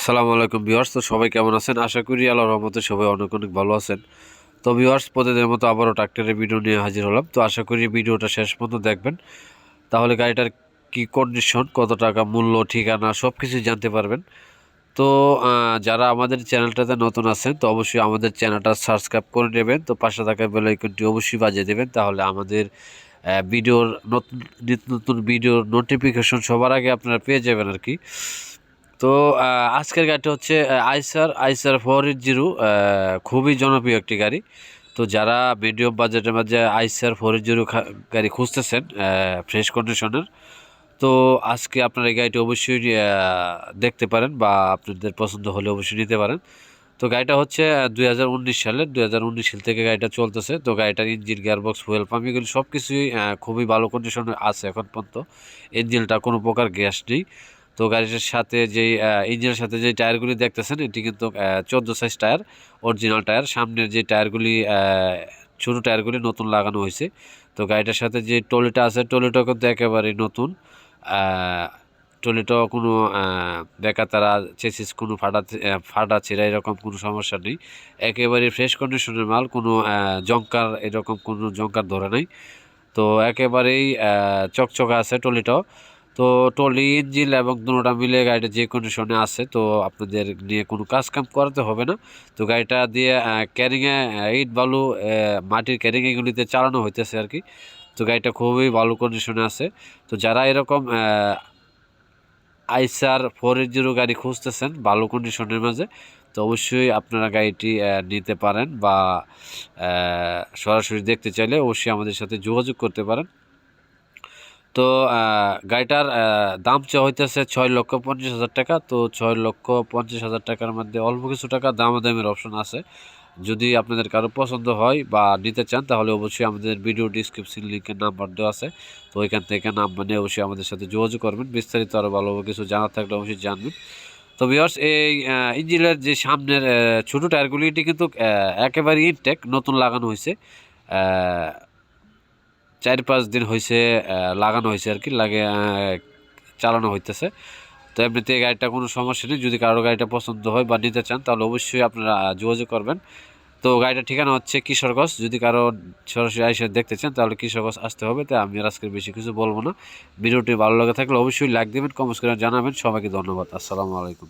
আসসালামু আলাইকুম ভিউয়ার্স। তো সবাই কেমন আছেন? আশা করি আল্লাহর রহমতে সবাই অনেক অনেক ভালো আছেন। তো ভিউয়ার্স, প্রতিদিনের মতো আবারও ট্রাক্টরের ভিডিও নিয়ে হাজির হলাম। তো আশা করি ভিডিওটা শেষ পর্যন্ত দেখবেন, তাহলে গাড়িটার কি কন্ডিশন, কত টাকা মূল্য, ঠিকানা সব কিছুই জানতে পারবেন। তো যারা আমাদের চ্যানেলটাতে নতুন আছেন তো অবশ্যই আমাদের চ্যানেলটা সাবস্ক্রাইব করে নেবেন। তো পাশে থাকা বেল আইকনটি অবশ্যই বাজিয়ে দেবেন, তাহলে আমাদের ভিডিওর নতুন নিত্য নতুন ভিডিওর নোটিফিকেশন সবার আগে আপনারা পেয়ে যাবেন আর কি। তো আজকের গাড়িটা হচ্ছে আইসার 480। খুবই জনপ্রিয় একটি গাড়ি। তো যারা মিডিয়াম বাজেটের মাঝে আইসার 480 গাড়ি খুঁজতেছেন ফ্রেশ কন্ডিশনের, তো আজকে আপনার এই গাড়িটি অবশ্যই দেখতে পারেন, বা আপনাদের পছন্দ হলে অবশ্যই নিতে পারেন। তো গাড়িটা হচ্ছে 2019 সালের, 2019 সাল থেকে গাড়িটা চলতেছে। তো গাড়িটার ইঞ্জিন, গিয়ারবক্স, ফুয়েল পাম্প এগুলো সব কিছুই খুবই ভালো কন্ডিশনে আছে এখন পর্যন্ত। ইঞ্জিনটা কোনো প্রকার গ্যাস নেই। তো গাড়িটার সাথে যেই ইঞ্জিনের সাথে যে টায়ারগুলি দেখতেছেন, এটি কিন্তু 14 সাইজ টায়ার, অরিজিনাল টায়ার। সামনের যে টায়ারগুলি ছোটো টায়ারগুলি নতুন লাগানো হয়েছে। তো গাড়িটার সাথে যে টলিটা আছে, টলিটাও কিন্তু একেবারেই নতুন। টলিটাও কোনো বেকা তারা চেসিস কোনো ফাটা ছিঁড়া এরকম কোনো সমস্যা নেই। একেবারে ফ্রেশ কন্ডিশনের মাল, কোনো জংকার এরকম কোনো জংকার ধরে নাই। তো একেবারেই চকচকা আছে টলিটাও। তো টলি, ইঞ্জিন এবং দুটোটা মিলে গাড়িটা যে কন্ডিশনে আছে, তো আপনাদের নিয়ে কোনো কাজ কাম করাতে হবে না। তো গাড়িটা দিয়ে ক্যারিংয়ে ইট বালু, মাটির ক্যারিং এগুলিতে চালানো হইতেছে আর কি। তো গাড়িটা খুবই ভালো কন্ডিশনে আছে। তো যারা এরকম আইসার 480 গাড়ি খুঁজতেছেন ভালো কন্ডিশনের মাঝে, তো অবশ্যই আপনারা গাড়িটি নিতে পারেন, বা সরাসরি দেখতে চাইলে অবশ্যই আমাদের সাথে যোগাযোগ করতে পারেন। তো গাড়িটার দাম চাওয়া হইতেছে 6,50,000 টাকা। তো 6,50,000 টাকার মধ্যে অল্প কিছু টাকা দামাদামের অপশন আছে। যদি আপনাদের কারো পছন্দ হয় বা নিতে চান, তাহলে অবশ্যই আমাদের ভিডিও ডিসক্রিপশন লিঙ্কের নাম্বার দেওয়া আছে। তো ওইখান থেকে নাম্বার নিয়ে অবশ্যই আমাদের সাথে যোগাযোগ করবেন। বিস্তারিত আরও ভালোভাবে কিছু জানার থাকলে অবশ্যই জানবেন। তো ভিউয়ার্স, এই ইঞ্জিনের যে সামনের ছোটো টায়ারগুলি, এটি কিন্তু একেবারে ইনটেক, নতুন লাগানো হয়েছে। 4-5 দিন হয়েছে লাগানো হয়েছে আর কি, চালানো হইতেছে। তো এমনিতে এই গাড়িটা কোনো সমস্যা নেই। যদি কারো গাড়িটা পছন্দ হয় বা নিতে চান, তাহলে অবশ্যই আপনারা যোগাযোগ করবেন। তো গাড়িটার ঠিকানা হচ্ছে কিশোরগঞ্জ। যদি কারো সরাসরি এসে দেখতে চান, তাহলে কিশোরগঞ্জ আসতে হবে। তাই আমি আর আজকে বেশি কিছু বলবো না। ভিডিওটি ভালো লাগে থাকলে অবশ্যই লাইক দেবেন, কমেন্টস করে জানাবেন। সবাইকে ধন্যবাদ। আসসালামু আলাইকুম।